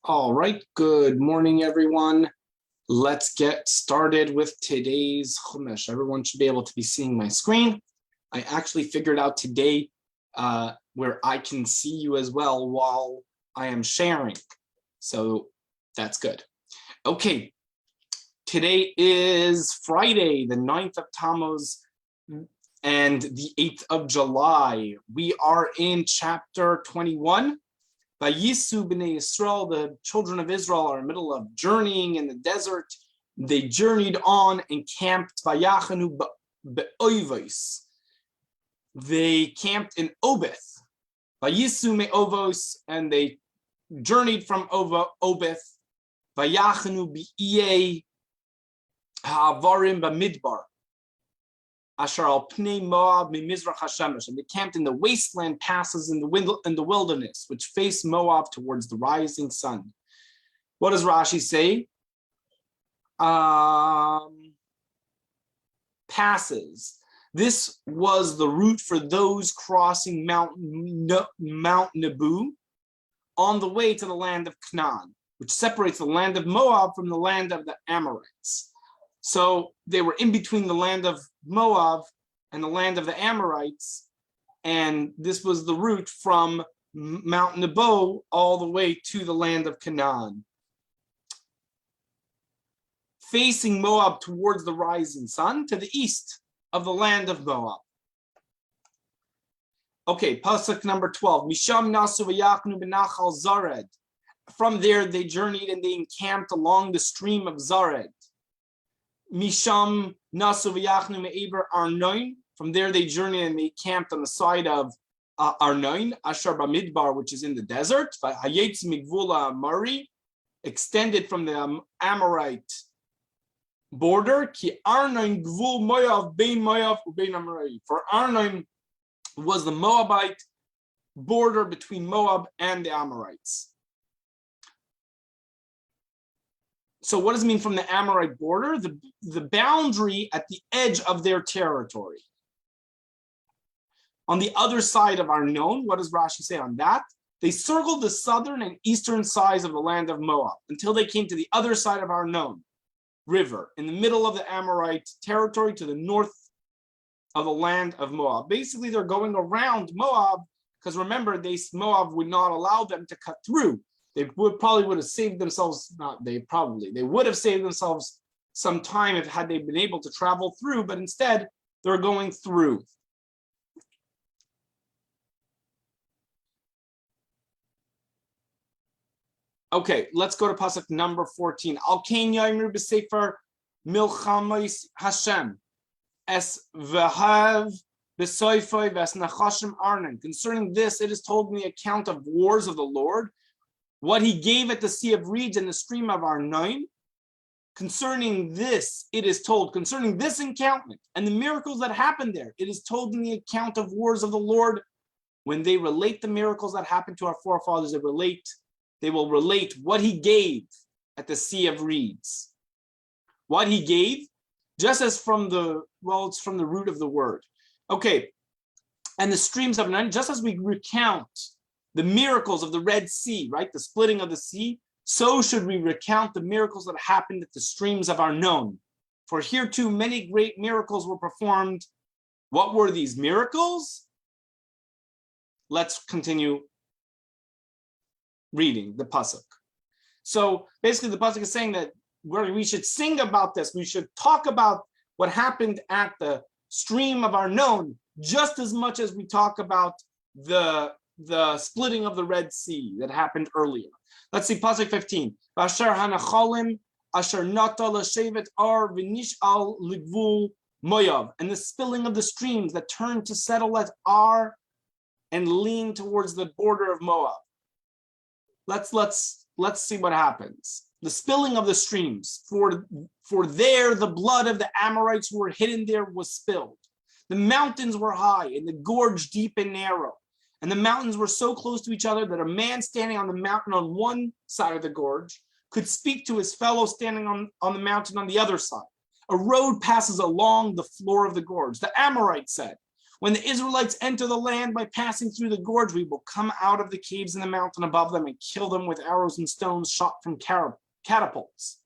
All right, good morning, everyone. Let's get started with today's Chumash. Everyone should be able to be seeing my screen. I actually figured out today where I can see you as well while I am sharing. So that's good. Okay, today is Friday, the 9th of Tammuz and the 8th of July. We are in chapter 21. Vayisu b'nei Yisrael, the children of Israel are in the middle of journeying in the desert. They journeyed on and camped. Vayachanu be'oivos. They camped in Obeth. Vayisu me'ovos, and they journeyed from Obeth. Vayachanu bi'iyei ha'avarim b'midbar. Asher al pnei Moab mimizrach hashemesh, and they camped in the wasteland passes in the wilderness, which face Moab towards the rising sun. What does Rashi say? Passes. This was the route for those crossing Mount Nebu on the way to the land of Canaan, which separates the land of Moab from the land of the Amorites. So they were in between the land of Moab and the land of the Amorites, and this was the route from Mount Nebo all the way to the land of Canaan. Facing Moab towards the rising sun, to the east of the land of Moab. Okay, pasuk number 12. Misham nasu v'yachnu b'nachal Zared. From there they journeyed and they encamped along the stream of Zared. Misham nasu v'yachnu me'eber Arnoin. From there they journeyed and they camped on the side of Arnoin, Asher Bamidbar, which is in the desert. Hayetz migvula Amari, extended from the Amorite border. Ki Arnoin gvul Moav bein Moav ubein Amari. For Arnoin was the Moabite border between Moab and the Amorites. So what does it mean from the Amorite border? The boundary at the edge of their territory. On the other side of Arnon, what does Rashi say on that? They circled the southern and eastern sides of the land of Moab until they came to the other side of Arnon River, in the middle of the Amorite territory to the north of the land of Moab. Basically, they're going around Moab because remember, Moab would not allow them to cut through. They would have saved themselves, they would have saved themselves some time had they been able to travel through, but instead they're going through. Okay, let's go to pasuk number 14. Al kain yaimer b'sefer milchamos Hashem es v'hav b'soifoi v'es nachashim arnon. Concerning this, it is told in the account of wars of the Lord, what he gave at the Sea of Reeds and the stream of Arnon. Concerning this, it is told, concerning this encampment and the miracles that happened there, it is told in the account of wars of the Lord. When they relate the miracles that happened to our forefathers, they will relate what he gave at the Sea of Reeds. What he gave, just as it's from the root of the word. Okay, and the streams of Arnon, just as we recount the miracles of the Red Sea, right? The splitting of the sea. So should we recount the miracles that happened at the streams of Arnon. For here too, many great miracles were performed. What were these miracles? Let's continue reading the pasuk. So basically the pasuk is saying that we should sing about this. We should talk about what happened at the stream of Arnon just as much as we talk about the splitting of the Red Sea that happened earlier. Let's see, pasuk 15. Asher hanachalim asher nata l'shevet ar v'nish'al ligvul Moav, and the spilling of the streams that turned to settle at Ar and lean towards the border of Moab. Let's see what happens. The spilling of the streams, for there the blood of the Amorites who were hidden there was spilled. The mountains were high and the gorge deep and narrow. And the mountains were so close to each other that a man standing on the mountain on one side of the gorge could speak to his fellow standing on the mountain on the other side. A road passes along the floor of the gorge. The Amorites said, When the Israelites enter the land by passing through the gorge, we will come out of the caves in the mountain above them and kill them with arrows and stones shot from catapults.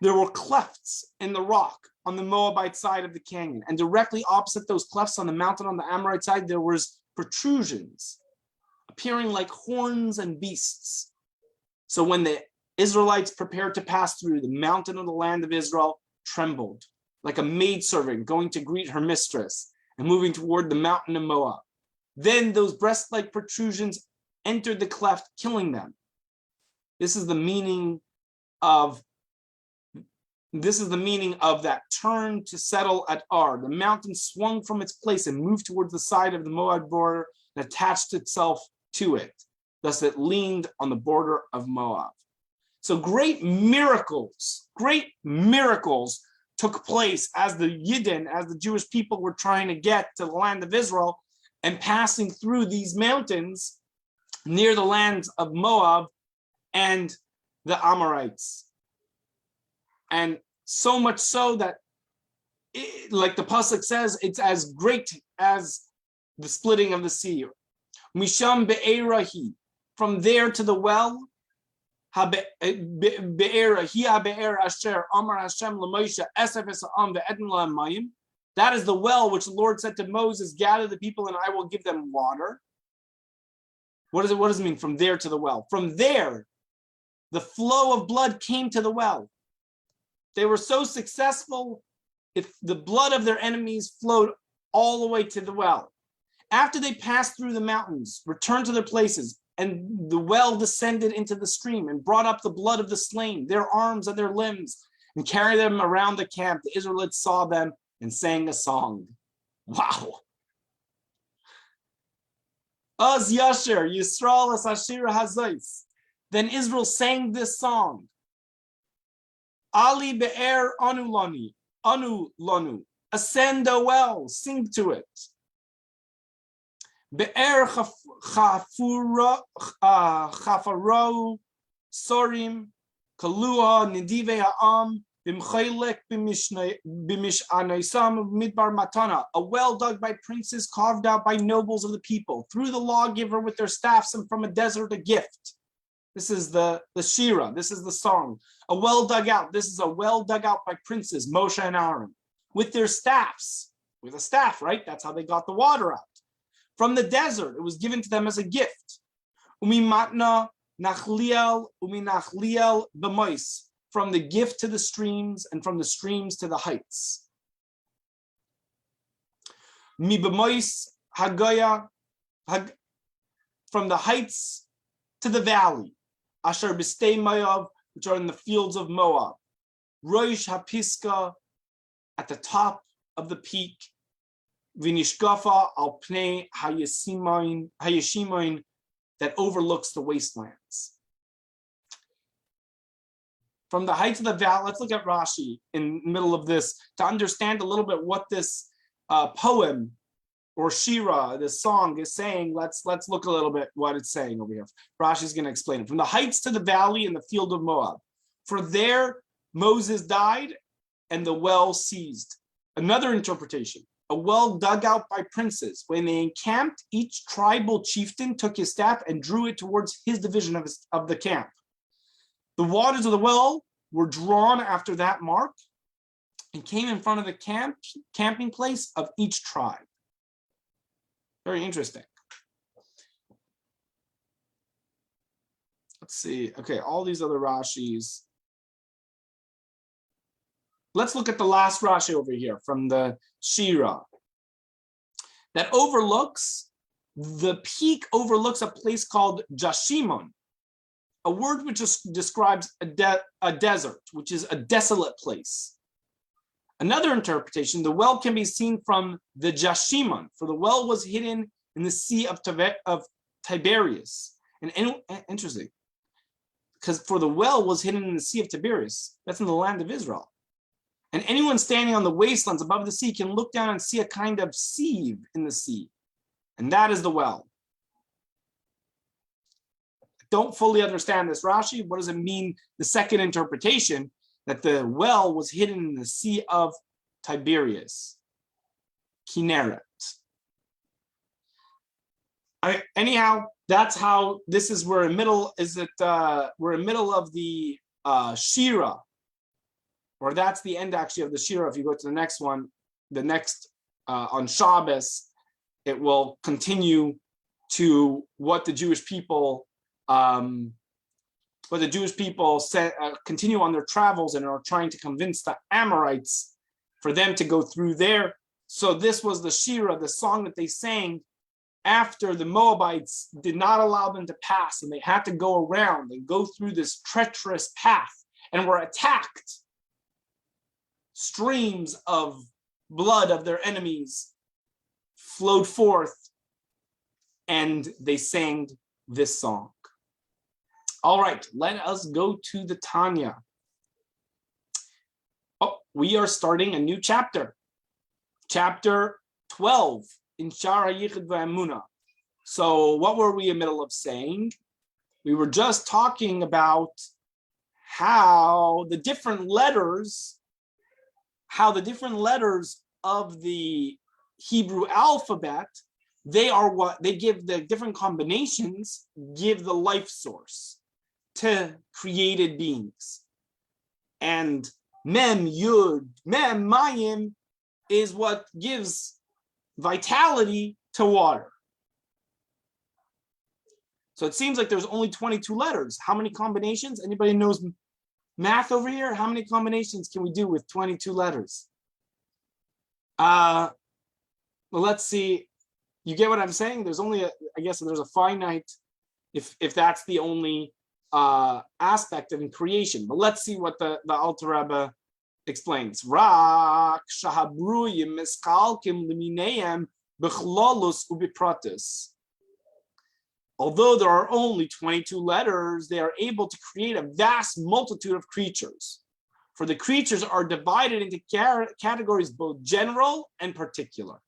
There were clefts in the rock on the Moabite side of the canyon, and directly opposite those clefts on the mountain on the Amorite side, there was protrusions appearing like horns and beasts. So when the Israelites prepared to pass through, the mountain of the land of Israel trembled like a maidservant going to greet her mistress and moving toward the mountain of Moab. Then those breast-like protrusions entered the cleft, killing them. This is the meaning of that turn to settle at Ar. The mountain swung from its place and moved towards the side of the Moab border and attached itself to it. Thus it leaned on the border of Moab. So great miracles took place as the Yidden, as the Jewish people were trying to get to the land of Israel and passing through these mountains near the lands of Moab and the Amorites. And so much so that, like the pasuk says, it's as great as the splitting of the sea. Misham be'erahi, from there to the well, that is the well which the Lord said to Moses, gather the people and I will give them water. What does it mean from there to the well? From there, the flow of blood came to the well. They were so successful, if the blood of their enemies flowed all the way to the well. After they passed through the mountains, returned to their places, and the well descended into the stream and brought up the blood of the slain, their arms and their limbs, and carried them around the camp. The Israelites saw them and sang a song. Wow. Az Yasher, Yisrael as Ashira Hazais. Then Israel sang this song. Ali be'er anu lanu. Ascend a well, sing to it. Be'er chafaro sorim kalua nidive ha'am b'mchaylek b'mish'anaisam midbar matana. A well dug by princes, carved out by nobles of the people, through the lawgiver with their staffs, and from a desert a gift. This is the Shira. This is the song. A well dug out. This is a well dug out by princes, Moshe and Aaron, with their staffs. With a staff, right? That's how they got the water out. From the desert, it was given to them as a gift. Umimatna nachliel uminachliel b'mois. From the gift to the streams, and from the streams to the heights. Mi b'mois hagaya, from the heights to the valley. Asher b'stei Moab, which are in the fields of Moab. Roish hapiska, at the top of the peak. Vinishkafa al pnei hayashimoin, that overlooks the wastelands. From the heights of the valley, let's look at Rashi in the middle of this to understand a little bit what this poem or Shira, this song, is saying. Let's look a little bit what it's saying over here. Rashi's going to explain it. From the heights to the valley in the field of Moab. For there Moses died and the well seized. Another interpretation. A well dug out by princes. When they encamped, each tribal chieftain took his staff and drew it towards his division of the camp. The waters of the well were drawn after that mark and came in front of the camping place of each tribe. Very interesting. Let's see. Okay, all these other Rashis. Let's look at the last Rashi over here from the Shira. That overlooks, the peak overlooks a place called Jashimon, a word which just describes a desert, which is a desolate place. Another interpretation, the well can be seen from the Jashimon, for the well was hidden in the Sea of Tiberias. And interesting, because for the well was hidden in the Sea of Tiberias, that's in the land of Israel. And anyone standing on the wastelands above the sea can look down and see a kind of sieve in the sea. And that is the well. Don't fully understand this Rashi. What does it mean? The second interpretation, that the well was hidden in the Sea of Tiberias. Kinneret. Anyhow, that's how this is. We're in middle. We're in middle of the Shira, or that's the end actually of the Shira. If you go to the next one, the next on Shabbos, it will continue to what the Jewish people continue on their travels and are trying to convince the Amorites for them to go through there. So this was the Shira, the song that they sang after the Moabites did not allow them to pass, and they had to go around and go through this treacherous path and were attacked. Streams of blood of their enemies flowed forth, and they sang this song. All right, let us go to the Tanya. Oh, we are starting a new chapter. Chapter 12 in Shar HaYichud VaEmunah. So what were we in the middle of saying? We were just talking about how the different letters of the Hebrew alphabet, they are what they give, the different combinations give the life source to created beings. And Mem, Yud, Mem, Mayim is what gives vitality to water. So it seems like there's only 22 letters. How many combinations? Anybody knows math over here? How many combinations can we do with 22 letters? Well, let's see. You get what I'm saying? There's only, I guess there's a finite, if that's the only aspect of creation. But let's see what the Alter Rebbe explains. Rak shahabruyim miskalkim limineim bechlolus ubipratis. Although there are only 22 letters, they are able to create a vast multitude of creatures. For the creatures are divided into categories both general and particular.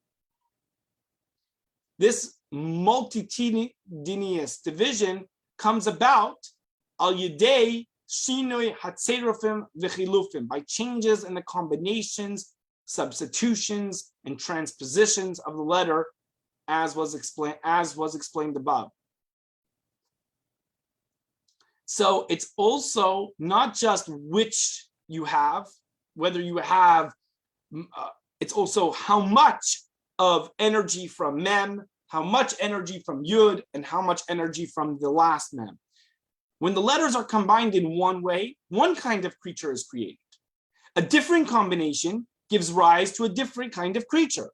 This multitudinous division comes about al yedei shinui hatserufim v'chilufim, by changes in the combinations, substitutions, and transpositions of the letter, as was explained above. So it's also not just which you have, whether you have, it's also how much of energy from Mem, how much energy from Yud, and how much energy from the last Mem. When the letters are combined in one way, one kind of creature is created. A different combination gives rise to a different kind of creature.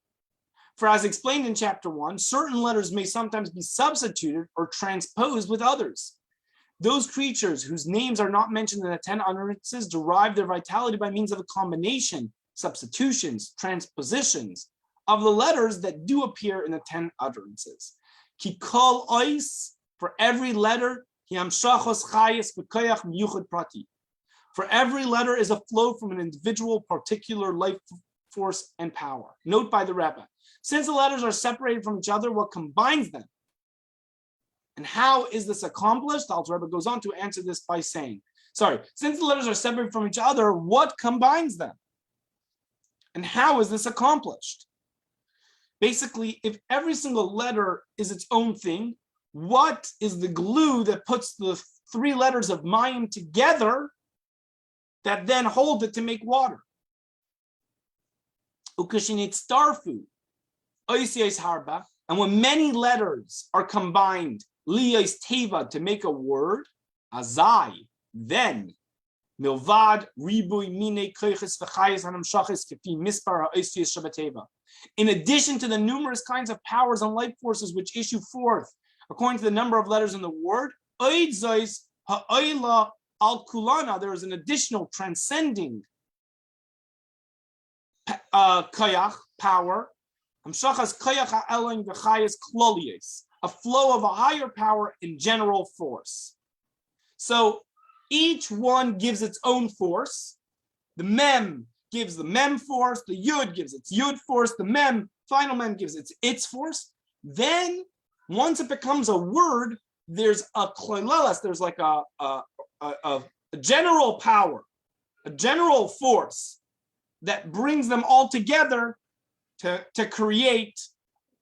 For as explained in chapter 1, certain letters may sometimes be substituted or transposed with others. Those creatures whose names are not mentioned in the 10 utterances derive their vitality by means of a combination, substitutions, transpositions of the letters that do appear in the 10 utterances. Ki kol ois, for every letter, for every letter is a flow from an individual particular life force and power. Note by the Rebbe, since the letters are separated from each other, what combines them? And how is this accomplished? The Alter Rebbe goes on to answer this by saying, since the letters are separate from each other, what combines them? And how is this accomplished? Basically, if every single letter is its own thing, what is the glue that puts the 3 letters of Mayim together that then hold it to make water? Ukashinit harba, and when many letters are combined, liyos teva, to make a word, azai, then milvad ribui mine koiches v'chayes hanamshachis kefi mispar ha'oisius shabateva. In addition to the numerous kinds of powers and life forces which issue forth according to the number of letters in the word, oid zois ha'oila al kulana, there is an additional transcending koyach, power, hamshachas koyach ha'elon v'chayes klolies, a flow of a higher power in general force. So each one gives its own force. The Mem gives the Mem force, the Yud gives its Yud force, the final Mem gives its force. Then, once it becomes a word, there's a kloleles, there's like a general power, a general force that brings them all together to create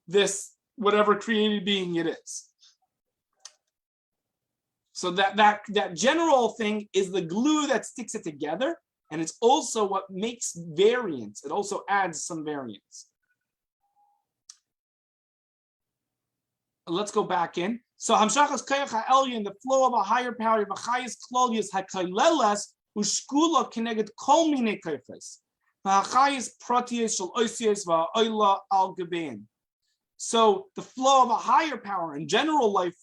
this whatever created being it is. So that general thing is the glue that sticks it together, and it's also what makes variance. It also adds some variance. Let's go back in. So Hamshachas Koyach HaElyon, the flow of a higher power, V'chayis Klolius HaKayleles, Ushkula Keneged Kol Minei Koyches, V'chayis Pratius Shel Oisius V'Oila Al Gebein. So the flow of a higher power and general life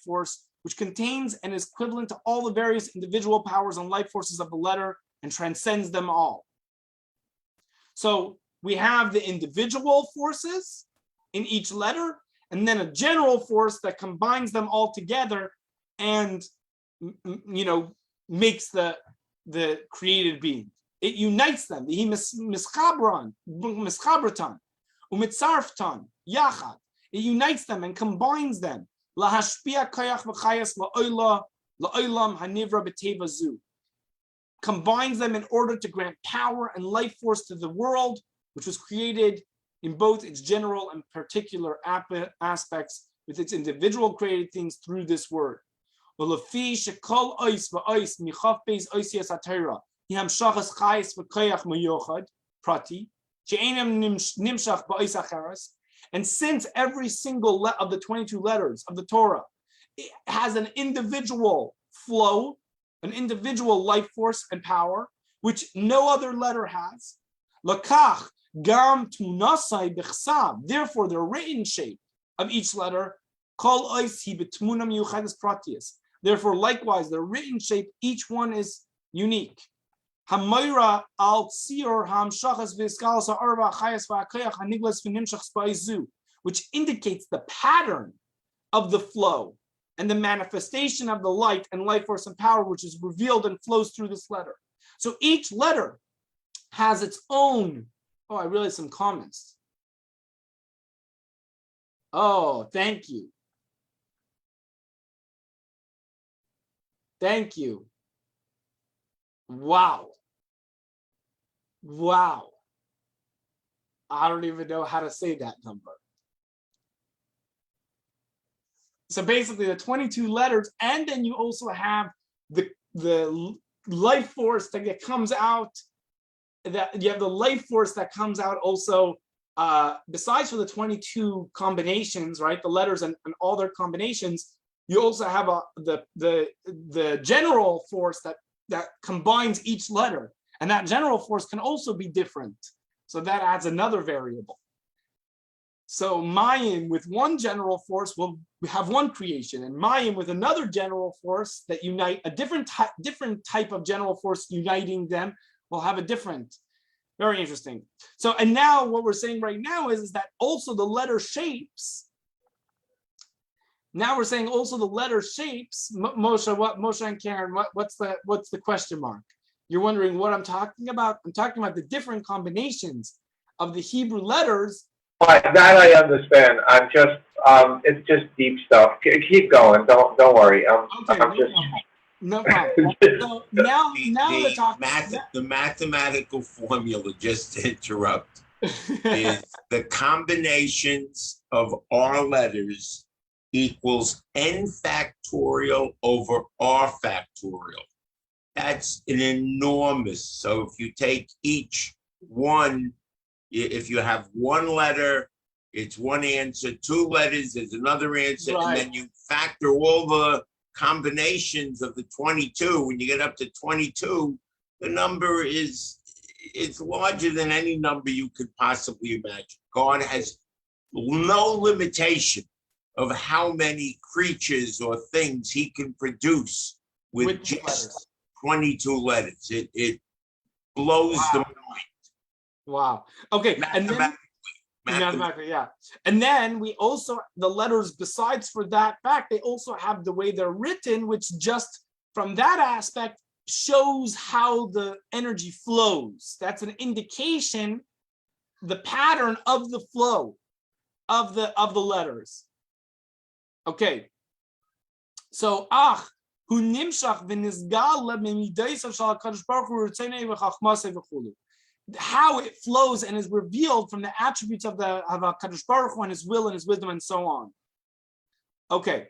force, which contains and is equivalent to all the various individual powers and life forces of the letter and transcends them all. So we have the individual forces in each letter, and then a general force that combines them all together and, makes the created being. It unites them. He mischabratan, umitzarftan, yachad. It unites them and combines them. Lahashpia koyach v'chayas la'olam hanivra b'teva zu. Combines them in order to grant power and life force to the world, which was created in both its general and particular aspects, with its individual created things through this word. And since every single of the 22 letters of the Torah has an individual flow, an individual life force and power, which no other letter has, lakach gam tunasai b'chsav. Therefore, the written shape of each letter, kol oisi b'tmuna miyuchadus pratius. Therefore, likewise, the written shape, each one is unique. Hamoira al tsior hamshachas v'isgalas ha'arva chayas v'akoyach haniglas v'nimshach spaizu, which indicates the pattern of the flow and the manifestation of the light and life force and power, which is revealed and flows through this letter. So each letter has its own. Oh, I realized some comments. Oh, thank you. Thank you. Wow. Wow. I don't even know how to say that number. So basically the 22 letters, and then you also have the life force that comes out, that you have the life force that comes out also, besides for the 22 combinations, right? The letters and all their combinations, you also have the general force that combines each letter. And that general force can also be different. So that adds another variable. So Mayim with one general force will have one creation, and Mayim with another general force that unite a different type of general force uniting them will have a different. Very interesting. So, and now what we're saying right now is that also the letter shapes. Now we're saying also the letter shapes. Moshe and Karen, what's the question mark? You're wondering what I'm talking about? I'm talking about the different combinations of the Hebrew letters. That I understand. I'm just, it's just deep stuff. Keep going. Don't worry. No problem. So now we're talking. The mathematical formula, just to interrupt, is the combinations of R letters equals n factorial over R factorial. That's an enormous. So if you take each one, if you have one letter, it's one answer. Two letters, there's another answer, right. And then you factor all the combinations of the 22. When you get up to 22, the number is larger than any number you could possibly imagine. God has no limitation of how many creatures or things he can produce with just letters. 22 letters. It blows the mind. Wow. Okay. And then mathematically, yeah. And then we also, the letters, besides for that fact, they also have the way they're written, which just from that aspect shows how the energy flows. That's an indication, the pattern of the flow of the letters. Okay. So hu nimshach v'nizgal lemidaysav shal HaKadosh Baruch Hu v'chachmasei v'chulu. how it flows and is revealed from the attributes of HaKadosh Baruch Hu and his will and his wisdom and so on. Okay.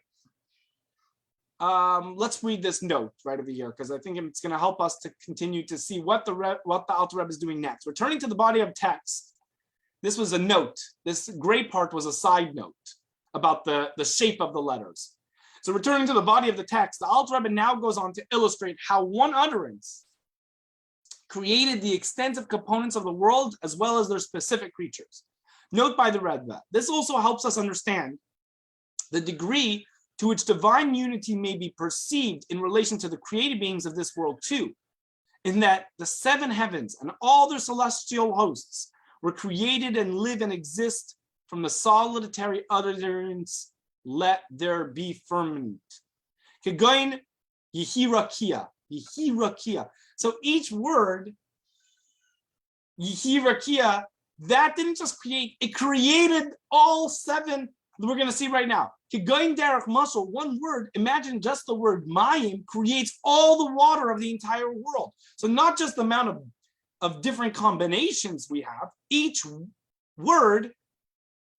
Let's read this note right over here because I think it's going to help us to continue to see what the Alter Rebbe is doing next. Returning to the body of text, this was a note. This gray part was a side note about the shape of the letters. So returning to the body of the text, the Alter Rebbe now goes on to illustrate how one utterance created the extensive components of the world as well as their specific creatures. Note by the Rebbe. This also helps us understand the degree to which divine unity may be perceived in relation to the created beings of this world too, in that the seven heavens and all their celestial hosts were created and live and exist from the solitary utterance, let there be firmament. Kegoin Yehirakia. So each word, Yehirakia, that didn't just create, it created all seven that we're going to see right now. Kegoin derech muscle, one word, imagine just the word mayim creates all the water of the entire world. So not just the amount of different combinations we have, each word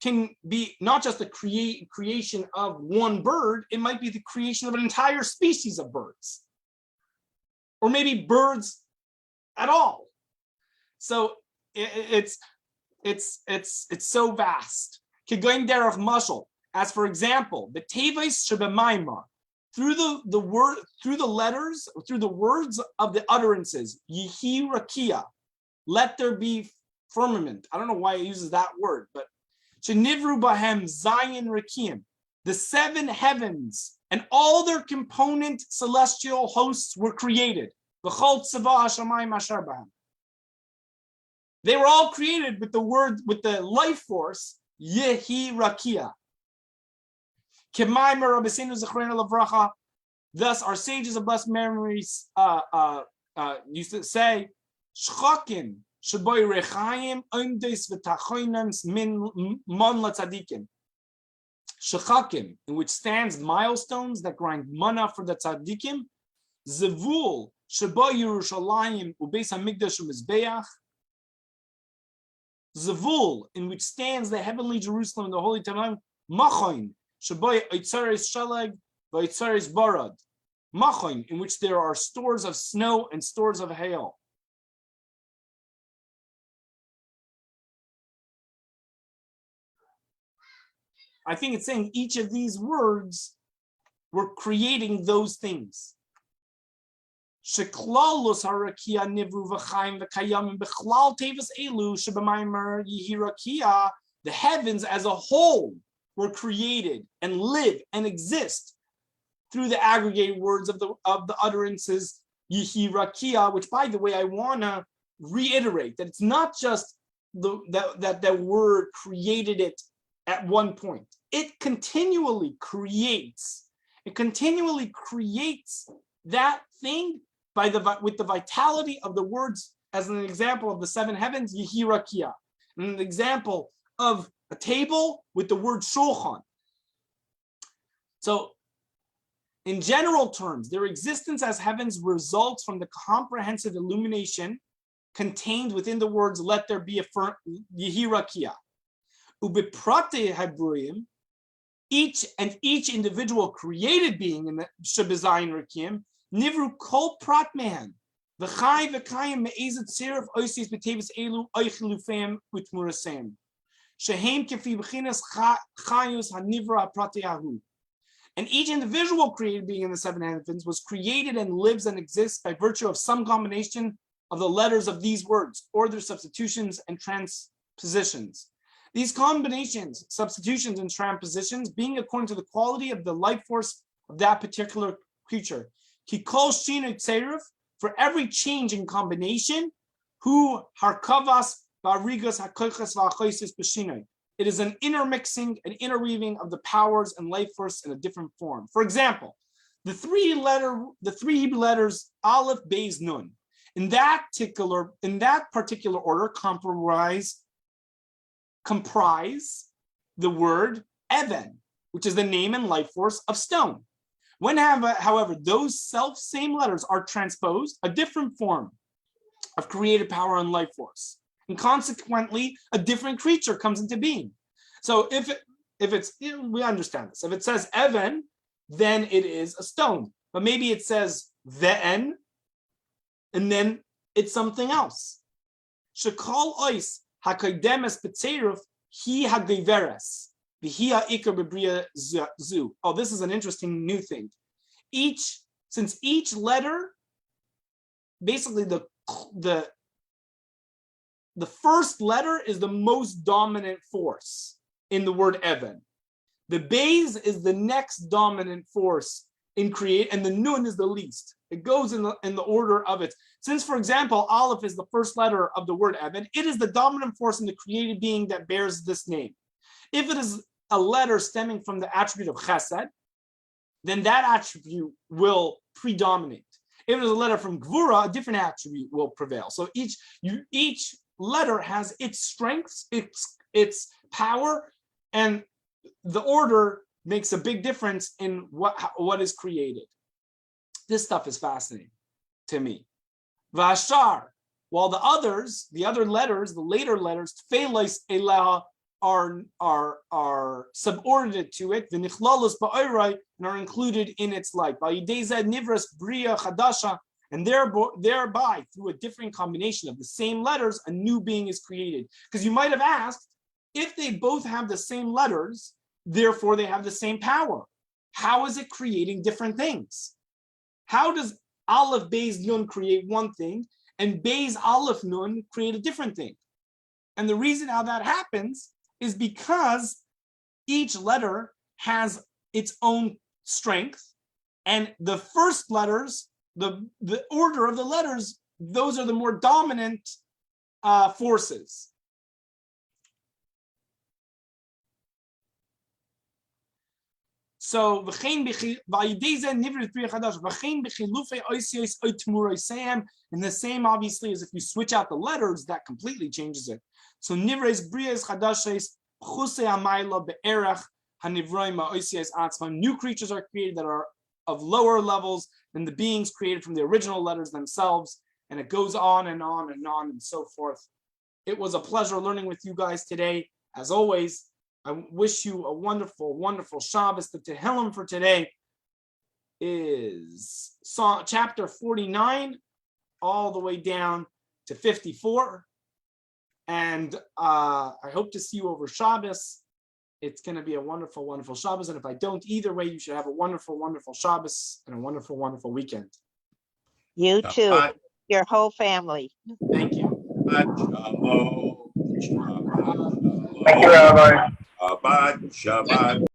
can be not just the creation of one bird, it might be the creation of an entire species of birds. Or maybe birds at all. So it's so vast. Kegoin derech muscle, as for example, the teves shebemaimar, through the letters, through the words of the utterances, yihi rakia, let there be firmament. I don't know why it uses that word, but shenivru bahem zayin rakim, the seven heavens and all their component celestial hosts were created. V'chol tzava hashamayim asher bahem. They were all created with the word, with the life force, Yehi Rakia. Thus, our sages of blessed memories used to say, Shchakim shaboy rechayim oimdes v'tachoinams min mon latzadikim. Shchakim, in which stands milestones that grind mana for the tzadikim. Zevul shaboy Yerushalayim ubeis hamikdash u'mizbeach. Zavul, in which stands the heavenly Jerusalem and the holy Temple, Machoin, Shaboy Oitzares Shalag, Oitzares Barad, Machoin, in which there are stores of snow and stores of hail. I think it's saying each of these words were creating those things. Sheklalus harakia nivru v'chaim v'kayamim b'chlal tevis elu sheb'maimer yihirakia. The heavens as a whole were created and live and exist through the aggregated words of the utterances yihirakia. Which, by the way, I want to reiterate that it's not just that word created it at one point. It continually creates. It continually creates that thing with the vitality of the words, as an example of the seven heavens, Yehirakia, and an example of a table with the word shulchan. So, in general terms, their existence as heavens results from the comprehensive illumination contained within the words, let there be a Yehirakia. Ubiprate Habruyim, each individual created being in the Shebezayin Rakim, Nivru kol prat mehan, v'chai v'kayim me'ezet sirif oisis b'tevis elu oichilu feim utmurasem, shehem kefi b'chinas chayus hanivra prateyahu. And each individual created being in the seven heavens was created and lives and exists by virtue of some combination of the letters of these words, or their substitutions and transpositions. These combinations, substitutions, and transpositions being according to the quality of the life force of that particular creature. For every change in combination, who harkavas barigas hakochas v'achoisis b'shinoi. It is an intermixing, an interweaving of the powers and life force in a different form. For example, the three Hebrew letters Aleph, Beis, Nun. In that particular order, comprise the word Even, which is the name and life force of stone. When, however, those same letters are transposed, a different form of creative power and life force. And consequently, a different creature comes into being. So if it's, we understand this. If it says Evan, then it is a stone. But maybe it says Ve'en, and then it's something else. Shekol ois hakaydemes b'tzeiruf hi hageveres v'hi ha'ikar b'bria zu. Oh, this is an interesting new thing. Since each letter, basically the first letter is the most dominant force in the word Evan. The Beis is the next dominant force in create, and the Nun is the least. It goes in the order of it. Since, for example, Aleph is the first letter of the word Evan, it is the dominant force in the created being that bears this name. If it is a letter stemming from the attribute of Chesed, then that attribute will predominate. If it is a letter from Gvura, a different attribute will prevail. So each letter has its strengths, its power, and the order makes a big difference in what is created. This stuff is fascinating to me. Vashar, while the other letters, the later letters, Tfelis Elah, are subordinate to it, the Nichlalos Ba'orai, and are included in its light. Ba'idezad Nivras Bria Chadasha, and thereby, through a different combination of the same letters, a new being is created. Because you might have asked, if they both have the same letters, therefore they have the same power. How is it creating different things? How does Aleph Beis Nun create one thing and Beis Aleph Nun create a different thing? And the reason how that happens is because each letter has its own strength, and the first letters, the order of the letters, those are the more dominant forces. So, and the same obviously as if you switch out the letters, that completely changes it. So nivres brias chadashes chuse amayla be'erach hanivroim ha'oisias atzman. New creatures are created that are of lower levels than the beings created from the original letters themselves, and it goes on and on and on and so forth. It was a pleasure learning with you guys today. As always, I wish you a wonderful, wonderful Shabbos. The Tehillim for today is chapter 49 all the way down to 54. And I hope to see you over Shabbos. It's going to be a wonderful, wonderful Shabbos. And if I don't, either way, you should have a wonderful, wonderful Shabbos and a wonderful, wonderful weekend. You too, your whole family. Thank you. Thank you, Rabbi. Shabbat, Shabbat.